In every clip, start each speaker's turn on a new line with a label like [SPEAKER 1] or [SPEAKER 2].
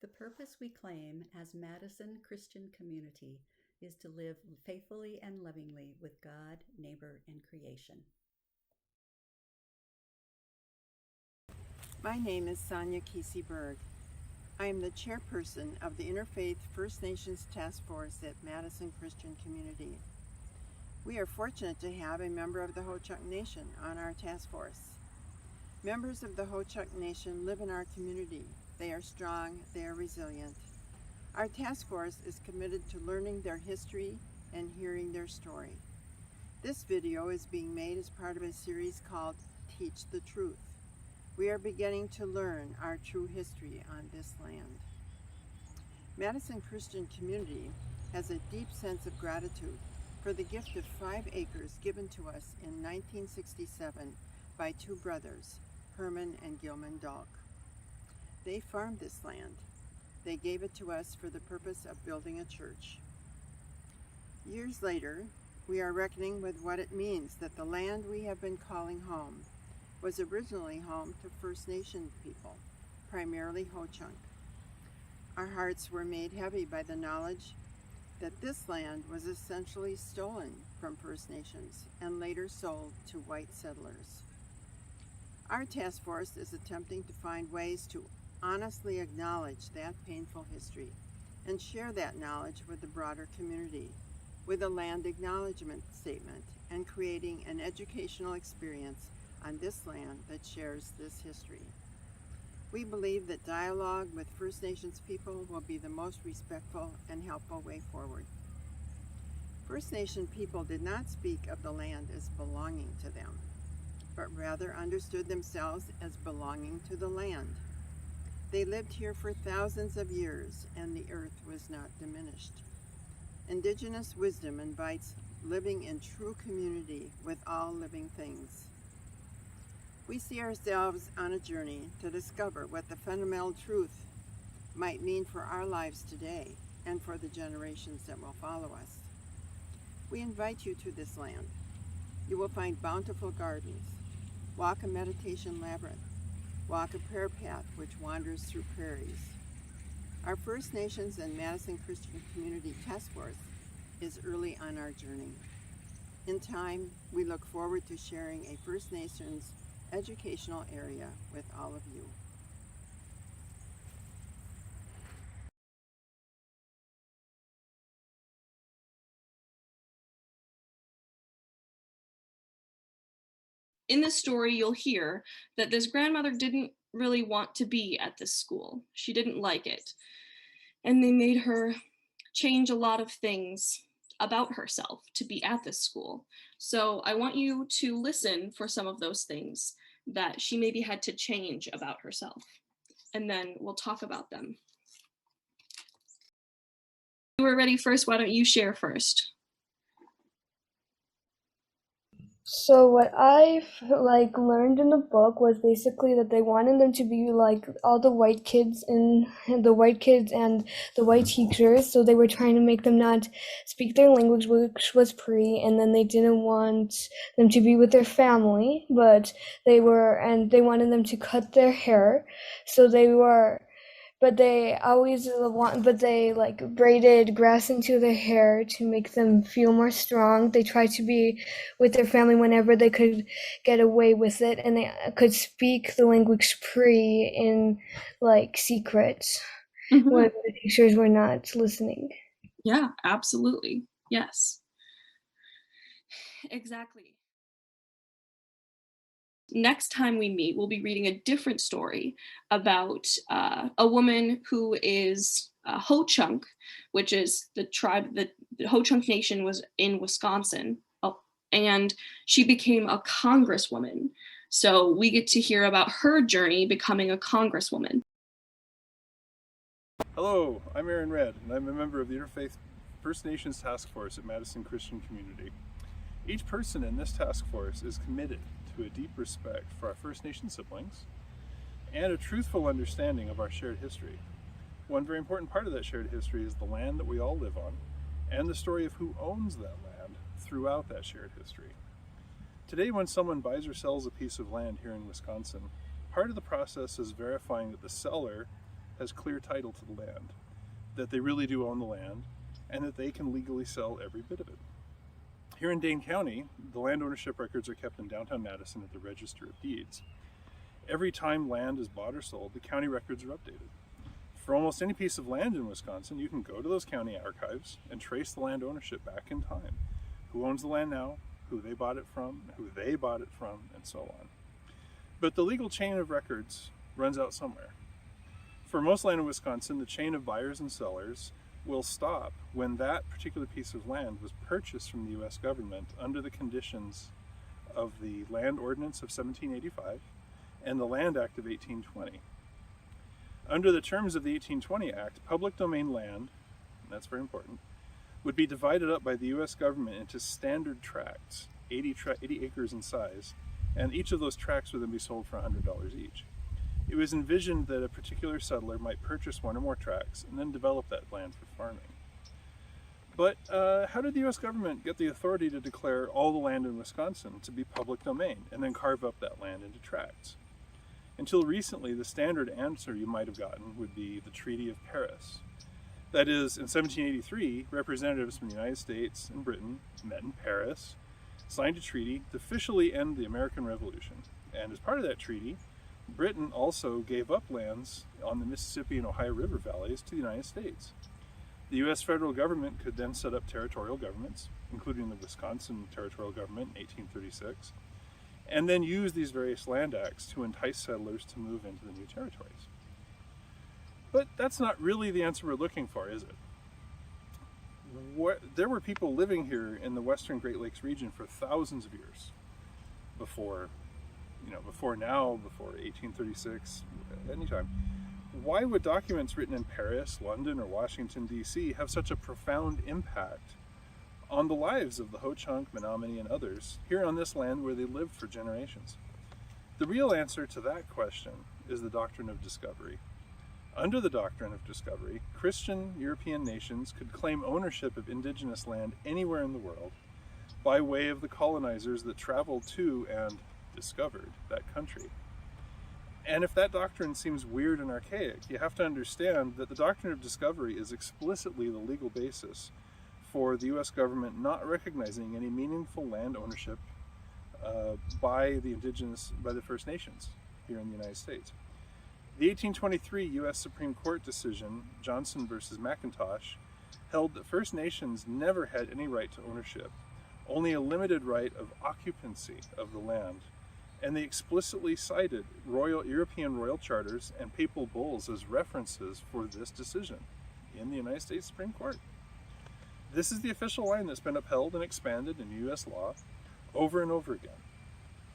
[SPEAKER 1] The purpose we claim as Madison Christian Community is to live faithfully and lovingly with God, neighbor, and creation.
[SPEAKER 2] My name is Sonia Kesey-Berg. I am the chairperson of the Interfaith First Nations Task Force at Madison Christian Community. We are fortunate to have a member of the Ho-Chunk Nation on our task force. Members of the Ho-Chunk Nation live in our community. They are strong, they are resilient. Our task force is committed to learning their history and hearing their story. This video is being made as part of a series called Teach the Truth. We are beginning to learn our true history on this land. Madison Christian Community has a deep sense of gratitude for the gift of 5 acres given to us in 1967 by 2 brothers, Herman and Gilman Dalk. They farmed this land. They gave it to us for the purpose of building a church. Years later, we are reckoning with what it means that the land we have been calling home was originally home to First Nation people, primarily Ho-Chunk. Our hearts were made heavy by the knowledge that this land was essentially stolen from First Nations and later sold to white settlers. Our task force is attempting to find ways to honestly acknowledge that painful history and share that knowledge with the broader community with a land acknowledgement statement and creating an educational experience on this land that shares this history. We believe that dialogue with First Nations people will be the most respectful and helpful way forward. First Nation people did not speak of the land as belonging to them, but rather understood themselves as belonging to the land. They lived here for thousands of years, and the earth was not diminished. Indigenous wisdom invites living in true community with all living things. We see ourselves on a journey to discover what the fundamental truth might mean for our lives today and for the generations that will follow us. We invite you to this land. You will find bountiful gardens, walk a meditation labyrinth, walk a prayer path which wanders through prairies. Our First Nations and Madison Christian Community Task Force is early on our journey. In time, we look forward to sharing a First Nations educational area with all of you.
[SPEAKER 3] In this story, you'll hear that this grandmother didn't really want to be at this school. She didn't like it. And they made her change a lot of things about herself to be at this school. So I want you to listen for some of those things that she maybe had to change about herself. And then we'll talk about them. You were ready first, why don't you share first?
[SPEAKER 4] So what I learned in the book was basically that they wanted them to be like all the white kids and the white teachers. So they were trying to make them not speak their language, which was Cree, and then they didn't want them to be with their family, but they wanted them to cut their hair. So they braided grass into their hair to make them feel more strong. They tried to be with their family whenever they could get away with it, and they could speak the language Cree in secret when the teachers were not listening.
[SPEAKER 3] Yeah, absolutely. Yes. Exactly. Next time we meet, we'll be reading a different story about a woman who is Ho-Chunk, which is the tribe that the Ho-Chunk Nation was in Wisconsin, and she became a congresswoman. So we get to hear about her journey becoming a congresswoman.
[SPEAKER 5] Hello, I'm Aaron Red, and I'm a member of the Interfaith First Nations Task Force at Madison Christian Community. Each person in this task force is committed to a deep respect for our First Nation siblings and a truthful understanding of our shared history. One very important part of that shared history is the land that we all live on and the story of who owns that land throughout that shared history. Today, when someone buys or sells a piece of land here in Wisconsin, part of the process is verifying that the seller has clear title to the land, that they really do own the land, and that they can legally sell every bit of it. Here in Dane County, the land ownership records are kept in downtown Madison at the Register of Deeds. Every time land is bought or sold, the county records are updated. For almost any piece of land in Wisconsin, you can go to those county archives and trace the land ownership back in time. Who owns the land now, who they bought it from, and so on. But the legal chain of records runs out somewhere. For most land in Wisconsin, the chain of buyers and sellers will stop when that particular piece of land was purchased from the U.S. government under the conditions of the Land Ordinance of 1785 and the Land Act of 1820. Under the terms of the 1820 Act, public domain land, and that's very important, would be divided up by the U.S. government into standard tracts, 80 acres in size, and each of those tracts would then be sold for $100 each. It was envisioned that a particular settler might purchase one or more tracts and then develop that land for farming. But how did the U.S. government get the authority to declare all the land in Wisconsin to be public domain and then carve up that land into tracts? Until recently, the standard answer you might have gotten would be the Treaty of Paris. That is, in 1783, representatives from the United States and Britain met in Paris, signed a treaty to officially end the American Revolution. And as part of that treaty, Britain also gave up lands on the Mississippi and Ohio River valleys to the United States. The U.S. federal government could then set up territorial governments, including the Wisconsin Territorial Government in 1836, and then use these various land acts to entice settlers to move into the new territories. But that's not really the answer we're looking for, is it? There were people living here in the western Great Lakes region for thousands of years before now, before 1836, anytime. Why would documents written in Paris, London, or Washington, D.C. have such a profound impact on the lives of the Ho-Chunk, Menominee, and others here on this land where they lived for generations? The real answer to that question is the doctrine of discovery. Under the doctrine of discovery, Christian European nations could claim ownership of indigenous land anywhere in the world by way of the colonizers that traveled to and discovered that country. And if that doctrine seems weird and archaic, you have to understand that the doctrine of discovery is explicitly the legal basis for the U.S. government not recognizing any meaningful land ownership by the First Nations here in the United States. The 1823 U.S. Supreme Court decision, Johnson versus McIntosh, held that First Nations never had any right to ownership, only a limited right of occupancy of the land. And they explicitly cited European royal charters and papal bulls as references for this decision in the United States Supreme Court. This is the official line that's been upheld and expanded in U.S. law over and over again.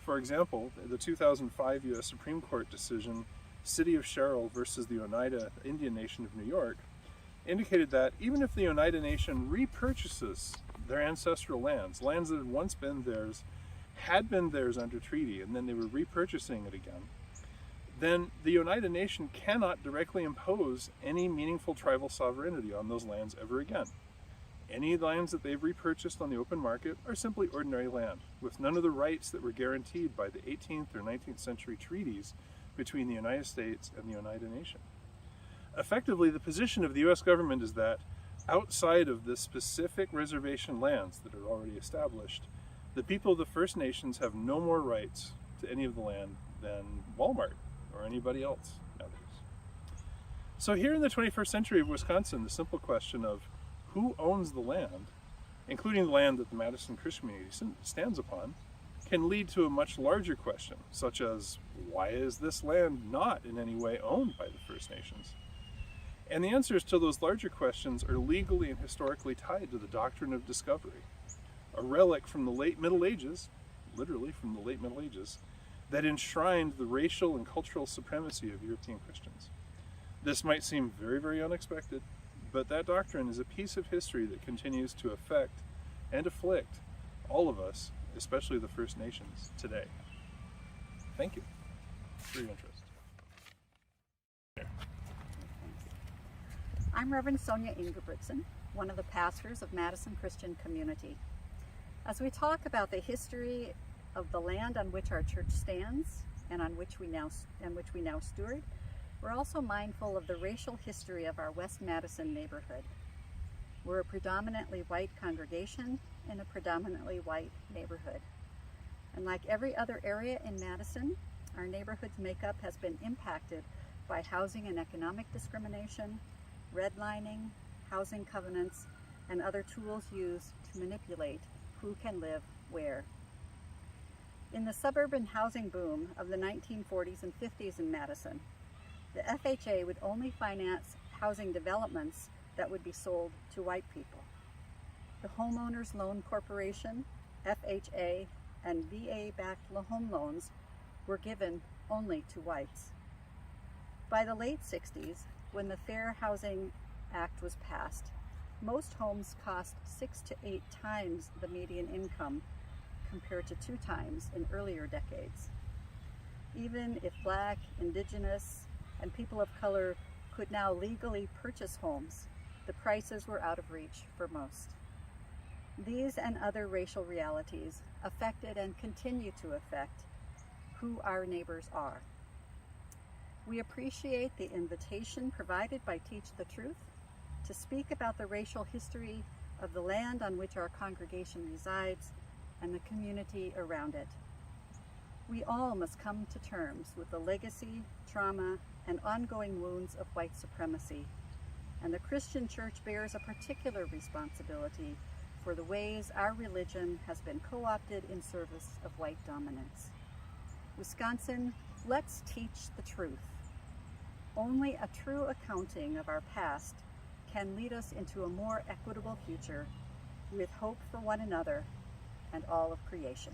[SPEAKER 5] For example, the 2005 U.S. Supreme Court decision, City of Sherrill versus the Oneida Indian Nation of New York, indicated that even if the Oneida Nation repurchases their ancestral lands that had once been theirs, had been theirs under treaty, and then they were repurchasing it again, then the Oneida Nation cannot directly impose any meaningful tribal sovereignty on those lands ever again. Any lands that they've repurchased on the open market are simply ordinary land, with none of the rights that were guaranteed by the 18th or 19th century treaties between the United States and the Oneida Nation. Effectively, the position of the U.S. government is that outside of the specific reservation lands that are already established, the people of the First Nations have no more rights to any of the land than Walmart or anybody else nowadays. So here in the 21st century of Wisconsin, the simple question of who owns the land, including the land that the Madison Christian Community stands upon, can lead to a much larger question, such as why is this land not in any way owned by the First Nations? And the answers to those larger questions are legally and historically tied to the doctrine of discovery, a relic from the late Middle Ages, literally from the late Middle Ages, that enshrined the racial and cultural supremacy of European Christians. This might seem very, very unexpected, but that doctrine is a piece of history that continues to affect and afflict all of us, especially the First Nations, today. Thank you for your interest.
[SPEAKER 1] I'm Reverend Sonia Ingebrigtsen, one of the pastors of Madison Christian Community. As we talk about the history of the land on which our church stands and which we now steward, We're also mindful of the racial history of our West Madison neighborhood. We're a predominantly white congregation in a predominantly white neighborhood. And like every other area in Madison, our neighborhood's makeup has been impacted by housing and economic discrimination, redlining, housing covenants, and other tools used to manipulate who can live where. In the suburban housing boom of the 1940s and 50s in Madison, the FHA would only finance housing developments that would be sold to white people. The Homeowners Loan Corporation, FHA, and VA-backed home loans were given only to whites. By the late 60s, when the Fair Housing Act was passed, most homes cost 6 to 8 times the median income compared to 2 times in earlier decades. Even if Black, Indigenous, and people of color could now legally purchase homes, the prices were out of reach for most. These and other racial realities affected and continue to affect who our neighbors are. We appreciate the invitation provided by Teach the Truth to speak about the racial history of the land on which our congregation resides and the community around it. We all must come to terms with the legacy, trauma, and ongoing wounds of white supremacy, and the Christian Church bears a particular responsibility for the ways our religion has been co-opted in service of white dominance. Wisconsin, let's teach the truth. Only a true accounting of our past can lead us into a more equitable future with hope for one another and all of creation.